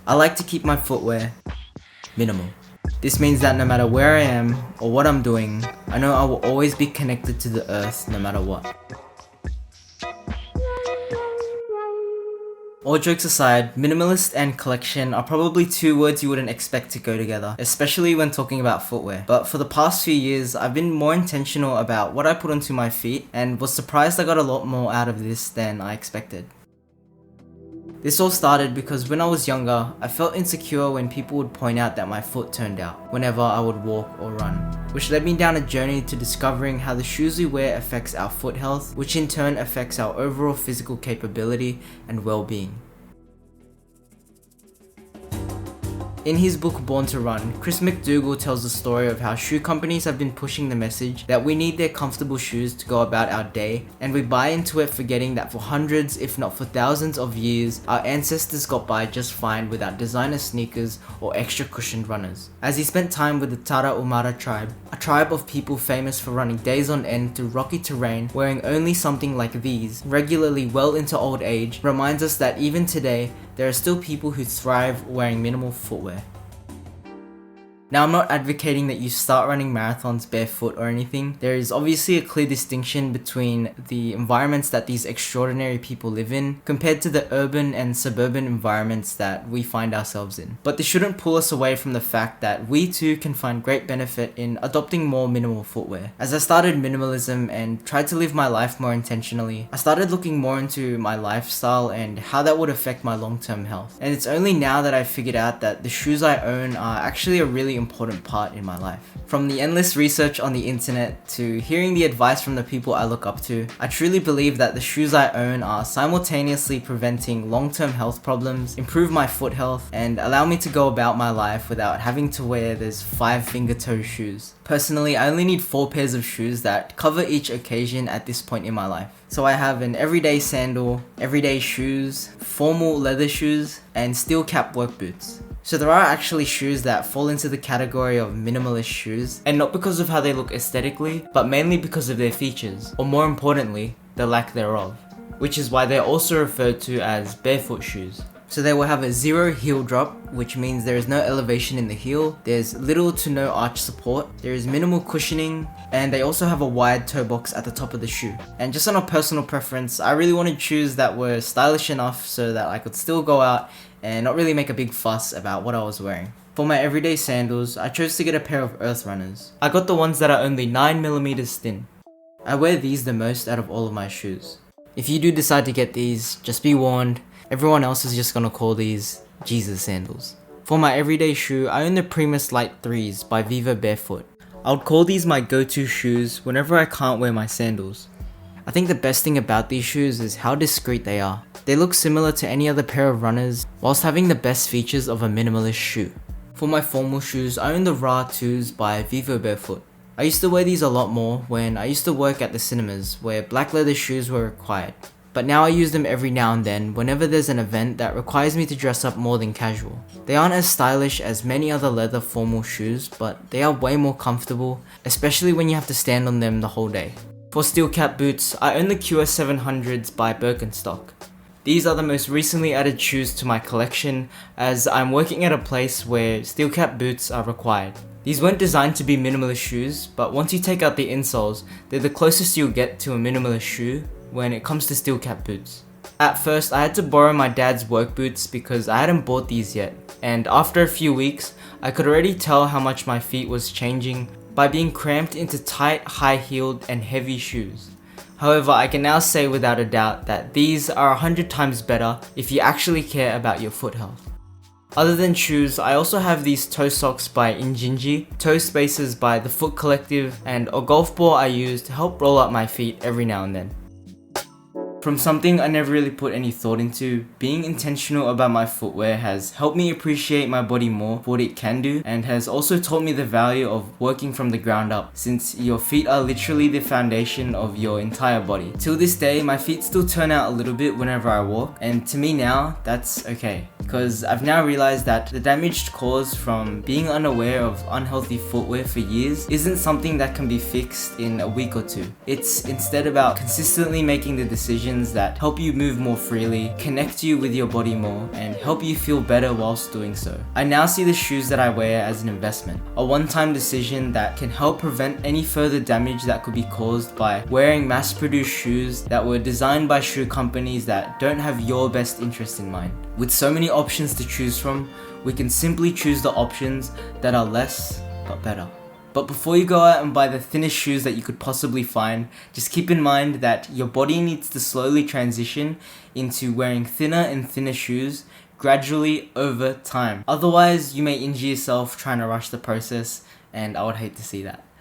I like to keep my footwear minimal. This means that no matter where I am or what I'm doing, I know I will always be connected to the earth no matter what. All jokes aside, minimalist and collection are probably two words you wouldn't expect to go together, especially when talking about footwear. But for the past few years, I've been more intentional about what I put onto my feet and was surprised I got a lot more out of this than I expected. This all started because when I was younger, I felt insecure when people would point out that my foot turned out whenever I would walk or run, which led me down a journey to discovering how the shoes we wear affects our foot health, which in turn affects our overall physical capability and well-being. In his book Born to Run, Chris McDougall tells the story of how shoe companies have been pushing the message that we need their comfortable shoes to go about our day, and we buy into it forgetting that for hundreds, if not for thousands of years, our ancestors got by just fine without designer sneakers or extra cushioned runners. As he spent time with the Tarahumara tribe, a tribe of people famous for running days on end through rocky terrain, wearing only something like these, regularly well into old age, reminds us that even today, there are still people who thrive wearing minimal footwear. Now, I'm not advocating that you start running marathons barefoot or anything. There is obviously a clear distinction between the environments that these extraordinary people live in compared to the urban and suburban environments that we find ourselves in. But this shouldn't pull us away from the fact that we too can find great benefit in adopting more minimal footwear. As I started minimalism and tried to live my life more intentionally, I started looking more into my lifestyle and how that would affect my long-term health. And it's only now that I figured out that the shoes I own are actually a really important part in my life. From the endless research on the internet to hearing the advice from the people I look up to, I truly believe that the shoes I own are simultaneously preventing long-term health problems, improve my foot health, and allow me to go about my life without having to wear those 5-finger-toe shoes. Personally, I only need 4 pairs of shoes that cover each occasion at this point in my life. So I have an everyday sandal, everyday shoes, formal leather shoes, and steel cap work boots. So there are actually shoes that fall into the category of minimalist shoes, and not because of how they look aesthetically, but mainly because of their features, or more importantly, the lack thereof, which is why they're also referred to as barefoot shoes. So they will have a 0 heel drop, which means there is no elevation in the heel, there's little to no arch support, there is minimal cushioning, and they also have a wide toe box at the top of the shoe. And just on a personal preference, I really wanted shoes that were stylish enough so that I could still go out and not really make a big fuss about what I was wearing. For my everyday sandals, I chose to get a pair of Earthrunners. I got the ones that are only 9mm thin. I wear these the most out of all of my shoes. If you do decide to get these, just be warned, everyone else is just gonna call these Jesus sandals. For my everyday shoe, I own the Primus Light 3s by Viva Barefoot. I would call these my go-to shoes whenever I can't wear my sandals. I think the best thing about these shoes is how discreet they are. They look similar to any other pair of runners, whilst having the best features of a minimalist shoe. For my formal shoes, I own the Ra 2s by Vivo Barefoot. I used to wear these a lot more when I used to work at the cinemas, where black leather shoes were required. But now I use them every now and then whenever there's an event that requires me to dress up more than casual. They aren't as stylish as many other leather formal shoes, but they are way more comfortable, especially when you have to stand on them the whole day. For steel cap boots, I own the QS700s by Birkenstock. These are the most recently added shoes to my collection, as I'm working at a place where steel cap boots are required. These weren't designed to be minimalist shoes, but once you take out the insoles, they're the closest you'll get to a minimalist shoe when it comes to steel cap boots. At first, I had to borrow my dad's work boots because I hadn't bought these yet, and after a few weeks, I could already tell how much my feet was changing by being cramped into tight, high-heeled and heavy shoes. However, I can now say without a doubt that these are 100 times better if you actually care about your foot health. Other than shoes, I also have these toe socks by Injinji, toe spacers by The Foot Collective, and a golf ball I use to help roll up my feet every now and then. From something I never really put any thought into, being intentional about my footwear has helped me appreciate my body more for what it can do, and has also taught me the value of working from the ground up, since your feet are literally the foundation of your entire body. Till this day, my feet still turn out a little bit whenever I walk, and to me now, that's okay. Because I've now realized that the damage caused from being unaware of unhealthy footwear for years isn't something that can be fixed in a week or two. It's instead about consistently making the decision decisions that help you move more freely, connect you with your body more, and help you feel better whilst doing so. I now see the shoes that I wear as an investment, a one-time decision that can help prevent any further damage that could be caused by wearing mass-produced shoes that were designed by shoe companies that don't have your best interest in mind. With so many options to choose from, we can simply choose the options that are less but better. But before you go out and buy the thinnest shoes that you could possibly find, just keep in mind that your body needs to slowly transition into wearing thinner and thinner shoes gradually over time. Otherwise, you may injure yourself trying to rush the process, and I would hate to see that.